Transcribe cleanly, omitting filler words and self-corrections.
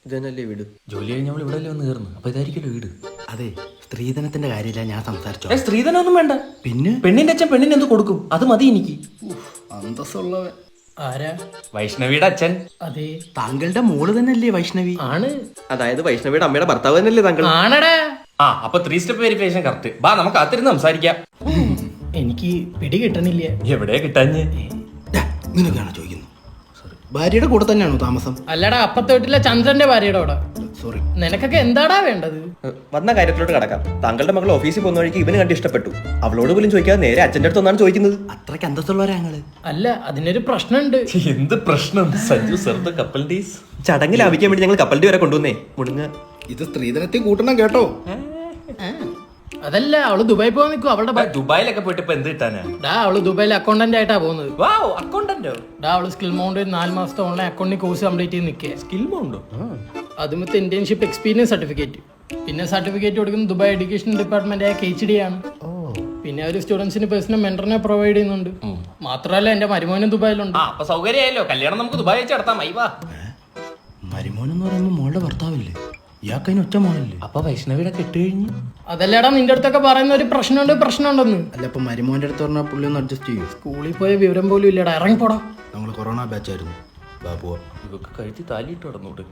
ഇതന്നല്ലേ വീട്? ജോലി കഴിഞ്ഞ് നമ്മൾ ഇവിടെ വന്ന് കയറുന്നു. അപ്പൊ ഇതായിരിക്കുമല്ലോ വീട്. അതെ, സ്ത്രീധനത്തിന്റെ കാര്യമില്ല ഞാൻ സംസാരിച്ചോ. സ്ത്രീധനൊന്നും വേണ്ട. പിന്നെ പെണ്ണിന്റെ അച്ഛൻ പെണ്ണിന് എന്ത് കൊടുക്കും? അത് മതി എനിക്ക്. അന്തസ്സുള്ളവൻ. ആരാ? വൈഷ്ണവിയുടെ അച്ഛൻ. അതെ, താങ്കളുടെ മോള് തന്നെയല്ലേ വൈഷ്ണവി? ആണ്. അതായത് വൈഷ്ണവിയുടെ അമ്മയുടെ ഭർത്താവ് തന്നെയല്ലേ താങ്കൾ? ആണടാ. ആ, അപ്പൊ 3 സ്റ്റെപ്പ് വെരിഫിക്കേഷൻ കറക്റ്റ്. ബാ, നമുക്ക് അത്തിരുന്ന് സംസാരിക്കാം. എനിക്ക് പിടി കിട്ടണില്ല. എവിടെ കിട്ടാഞ്ഞ്? നിനക്കാണ് ചോദിക്കുന്നത്. ഭാര്യയുടെ കൂടെ തന്നെയാണോ താമസം? അല്ലടാ, അപ്പത്തെ വീട്ടിലെ ചന്ദ്രന്റെ ഭാര്യയുടെ അവിടെ. സോറി. നിനക്കൊക്കെ എന്താടാ വേണ്ടത്? വന്ന കാര്യത്തിലോട്ട് കടക്കാം. താങ്കളുടെ മകൾ ഓഫീസിൽ പോകുന്ന വഴിക്ക് ഇവന് കണ്ട് ഇഷ്ടപ്പെട്ടു. അവളോട് പോലും ചോദിക്കാതെ നേരെ അച്ഛൻ്റെ അടുത്ത് ഒന്നാണ് ചോദിക്കുന്നത്. അത്രയ്ക്ക് അന്തസ്സുള്ളവരാ ഞങ്ങള്. അല്ല, അതിനൊരു പ്രശ്നമുണ്ട്. എന്ത് പ്രശ്നം? സഞ്ജു സർ കപ്പിൾ ഡേയ്സ് ചടങ്ങ് ലാഭിക്കാൻ വേണ്ടി ഞങ്ങൾ കപ്പലിന്റെ വരെ കൊണ്ടുവന്നേ. മുടുങ്ങ ഇത് സ്ത്രീധനത്തിൽ കൂട്ടണം കേട്ടോ. അതല്ല, അവള് ദുബായി പോകാൻ നിൽക്കും. അവളുടെ ദുബായിലൊക്കെ പോയിട്ട് ഇപ്പൊ എന്ത് കിട്ടാനാ? ഡാ, അവള് ദുബായിൽ അക്കൗണ്ടന്റ് ആയിട്ടാ പോകുന്നത്. വാവ്, അക്കൗണ്ടന്റോ? ഡാ, അവള് സ്കിൽ മൗണ്ട് 4 മാസത്തെ ഓൺലൈൻ അക്കൗണ്ടിങ് കോഴ്സ് കംപ്ലീറ്റ് ചെയ്ത് നിൽക്കുക. സ്കിൽ ഉണ്ടോ? അതുമത്തെ ഇന്റേൺഷിപ്പ് എക്സ്പീരിയൻസ് സർട്ടിഫിക്കറ്റ്. പിന്നെ സർട്ടിഫിക്കറ്റ് കൊടുക്കുന്നത് ദുബായ് എഡ്യൂക്കേഷൻ ഡിപ്പാർട്ട്മെന്റ് ആയ KHD ആണ്. പിന്നെ ഒരു സ്റ്റുഡൻസിന് പേഴ്സണൽ മെന്ററിനെ പ്രൊവൈഡ് ചെയ്യുന്നുണ്ട്. മാത്രമല്ല എന്റെ മരുമോനും ദുബായിലുണ്ട്. ആ, അപ്പൊ സൗകര്യമായല്ലോ. കല്യാണം നമുക്ക് ദുബായ് വെച്ച് നടത്താം. വാ. മരുമോനെന്ന് പറയുമ്പോൾ മോളുടെ ഭർത്താവില്ലേ? ഇയാൾക്കതിന് ഒറ്റ മോളല്ലേ? അപ്പൊ വൈഷ്ണവിയുടെ കെട്ട് കഴിഞ്ഞു. അതല്ലടാ, നിന്റെ അടുത്തൊക്കെ പറയുന്ന ഒരു പ്രശ്നമുണ്ടെന്ന്. അല്ല, അപ്പൊ മരുമോന്റെ അടുത്ത് പറഞ്ഞാൽ പുള്ളി ഒന്ന് അഡ്ജസ്റ്റ് ചെയ്യൂ. സ്കൂളിൽ പോയ വിവരം പോലും ഇല്ലടാ. ഇറങ്ങിപ്പോടാ. നമ്മൾ കൊറോണ ബാച്ചായിരുന്നു. ബാബുവ ഇവക്ക് കഴുത്തി താലിയിട്ട് കിടന്നോട്ട്.